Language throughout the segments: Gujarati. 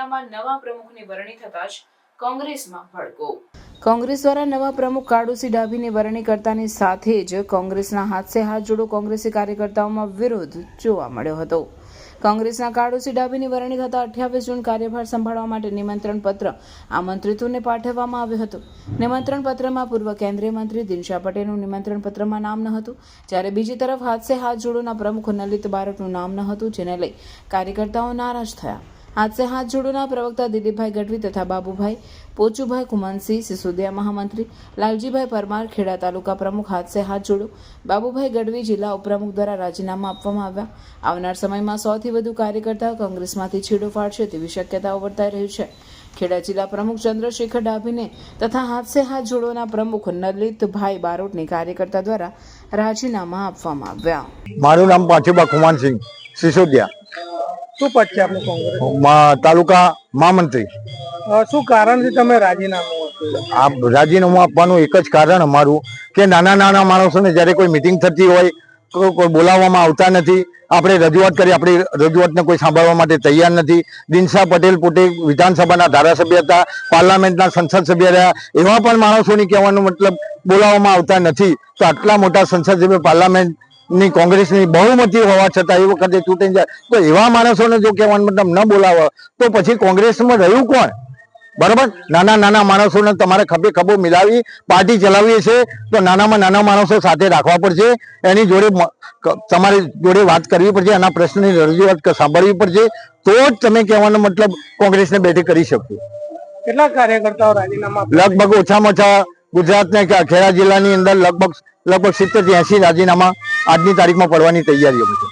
જિલ્લામાં નવા પ્રમુખની વરણી થતાં જ કોંગ્રેસમાં ભડકો। કોંગ્રેસ દ્વારા નવા પ્રમુખ કાળુસિંહ ડાભીની વરણી કરતાની સાથે જ કોંગ્રેસના હાથ સે હાથ જોડો કોંગ્રેસી કાર્યકર્તાઓમાં વિરોધ જોવા મળ્યો હતો। કોંગ્રેસના કાળુસિંહ ડાભીની વરણી થતા 28 જૂન કાર્યભાર સંભાળવા માટે નિમંત્રણ પત્ર આમંત્રિતોને પાઠવવામાં આવ્યો હતો। નિમંત્રણ પત્રમાં પૂર્વ કેન્દ્રીય મંત્રી દિનશા પટેલનું નિમંત્રણ પત્રમાં નામ ન હતું, જ્યારે બીજી તરફ હાથ સે હાથ જોડોના પ્રમુખ નલિત બારોટનું નામ ન હતું, જેને લઈ કાર્યકર્તાઓ નારાજ થયા। हाथ से हाथ जोड़ोना प्रवक्ता दिलीपभाई गढ़वी तथा बाबूभाई पोचूभाई कुमनसिंह, सिसोदिया महामंत्री लालजीभाई परमार, खेड़ा तालुका प्रमुख हाथ से हाथ जोड़ो बाबूभाई गढ़वी जिला उपप्रमुख द्वारा राजीनामा आपवामां આવ્યા। આવનાર સમયમાં 100 થી વધુ કાર્યકર્તાઓ કોંગ્રેસમાંથી છેડો ફાડશે તેવી શક્યતાઓ વર્તાઈ રહી છે। ખેડા જિલ્લા પ્રમુખ ચંદ્રશેખર ડાભીને તથા હાથ સે હાથ જોડોના પ્રમુખ નલિતભાઈ બારોટને કાર્યકર્તા દ્વારા રાજીનામા આપવામાં આવ્યા। મારું નામ પાછુબા કુમાનસિંહ, સિસોદિયા। શું પદ છે આપનું કોંગ્રેસ તાલુકા મહામંત્રી। શું કારણથી તમે રાજીનામું આપ્યું? આ રાજીનામું આપવાનું એક જ કારણ અમારું કે નાના નાના માણસોને જ્યારે કોઈ મિટિંગ થતી હોય તો કોઈ બોલાવવામાં આવતા નથી। આપણે રજૂઆત કરી, આપણી રજૂઆતને કોઈ સાંભળવા માટે તૈયાર નથી। દિનશા પટેલ પોતે વિધાનસભાના ધારાસભ્ય હતા, પાર્લામેન્ટના સંસદ સભ્ય રહ્યા, એવા પણ માણસોની કહેવાનો મતલબ બોલાવવામાં આવતા નથી। તો આટલા મોટા સંસદ સભ્ય પાર્લામેન્ટ ની કોંગ્રેસની બહુમતી હોવા છતાં એ વખતે ચૂંટાઈ જાય તો એવા માણસોને જો કહેવાનો મતલબ ન બોલાવે તો પછી કોંગ્રેસમાં રહ્યું કોણ? બરાબર, નાના નાના માણસોને તમારે ખભે ખભો મિલાવી પાર્ટી ચલાવીએ છે તો નાનામાં નાના માણસો સાથે રાખવા પડશે, એની જોડે તમારી જોડે વાત કરવી પડશે, એના પ્રશ્નની રજૂઆત સાંભળવી પડશે, તો જ તમે કહેવાનો મતલબ કોંગ્રેસને બેઠી કરી શકો। કેટલા કાર્યકર્તાઓ રાજીનામા લગભગ ઓછામાં ઓછા ગુજરાતના ખેડા જિલ્લાની અંદર લગભગ 70 થી 80 રાજીનામા આજની તારીખમાં પડવાની તૈયારીઓ છે।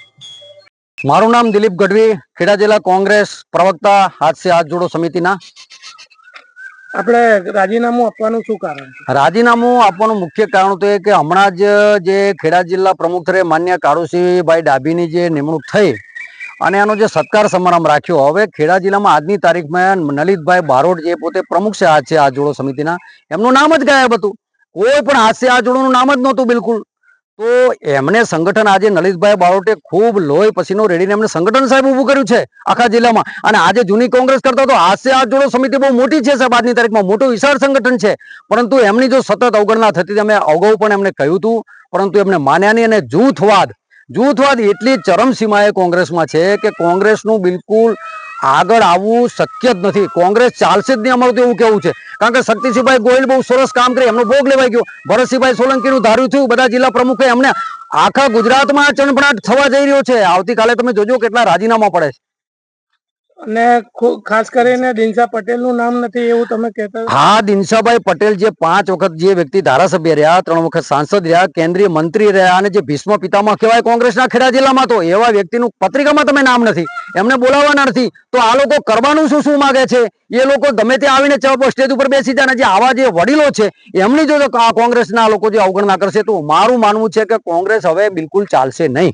મારું નામ દિલીપ ગઢવી, ખેડા જિલ્લા કોંગ્રેસ પ્રવક્તા, હાથ સે હાથ જોડો સમિતિના। આપણે રાજીનામું આપવાનું શું કારણ છે? રાજીનામું આપવાનું મુખ્ય કારણ તો એ કે હમણાં જ જે ખેડા જિલ્લા પ્રમુખ તરીકે માન્ય કાળુસિંહભાઈ ડાભીની જે નિમણૂક થઈ અને એનો જે સત્કાર સમારંભ રાખ્યો, હવે ખેડા જિલ્લામાં આજની તારીખમાં નલિતભાઈ બારોટ જે પોતે પ્રમુખ છે હાથ સે હાથ જોડો સમિતિના, એમનું નામ જ ગાયબ હતું। કોઈ પણ હાથ સે હાથ જોડોનું નામ જ નહોતું બિલકુલ। તો એમને સંગઠન આજે નલિતભાઈ બારોટે ખૂબ લોહી પસીનો રેડીને એમને સંગઠન સાહેબ ઊભું કર્યું છે આખા જિલ્લામાં। અને આજે જૂની કોંગ્રેસ કરતા તો હાથ સે હાથ જોડો સમિતિ બહુ મોટી છે સાહેબ, આજની તારીખમાં મોટું વિશાળ સંગઠન છે, પરંતુ એમની જો સતત અવગણના થતી, અમે અગાઉ પણ એમને કહ્યું હતું, પરંતુ એમને માન્યા નહીં। અને જૂથવાદ એટલી ચરમસીમાએ કોંગ્રેસમાં છે કે કોંગ્રેસનું બિલકુલ આગળ આવવું શક્ય જ નથી। કોંગ્રેસ ચાલશે જ નહીં, અમારું તો એવું કેવું છે। કારણ કે શક્તિસિંહભાઈ ગોહિલ બહુ સરસ કામ કરી, એમનો ભોગ લેવાઈ ગયો। ભરતસિંહભાઈ સોલંકીનું ધાર્યું થયું, બધા જિલ્લા પ્રમુખે એમને આખા ગુજરાતમાં ચણભણાટ થવા જઈ રહ્યો છે। આવતીકાલે તમે જોજો કેટલા રાજીનામા પડે છે। અને ખાસ કરીને દિનશા પટેલનું નામ નથી એવું તમે કહેતા? હા, દિનશાભાઈ પટેલ જે 5 વખત જે વ્યક્તિ ધારાસભ્ય રહ્યા, 3 વખત સાંસદ રહ્યા, કેન્દ્રીય મંત્રી રહ્યા અને જે ભીષ્મ પિતામહ કહેવાય કોંગ્રેસના ખેડા જિલ્લામાં, તો એવા વ્યક્તિનું પત્રિકામાં તમે નામ નથી, એમને બોલાવવાના નથી। તો આ લોકો કરવાનું શું માગે છે? એ લોકો ગમે તે આવીને સ્ટેજ ઉપર બેસી જાય, જે આવા જે વડીલો છે એમની જો કોંગ્રેસના લોકો જે અવગણના કરશે તો મારું માનવું છે કે કોંગ્રેસ હવે બિલકુલ ચાલશે નહીં।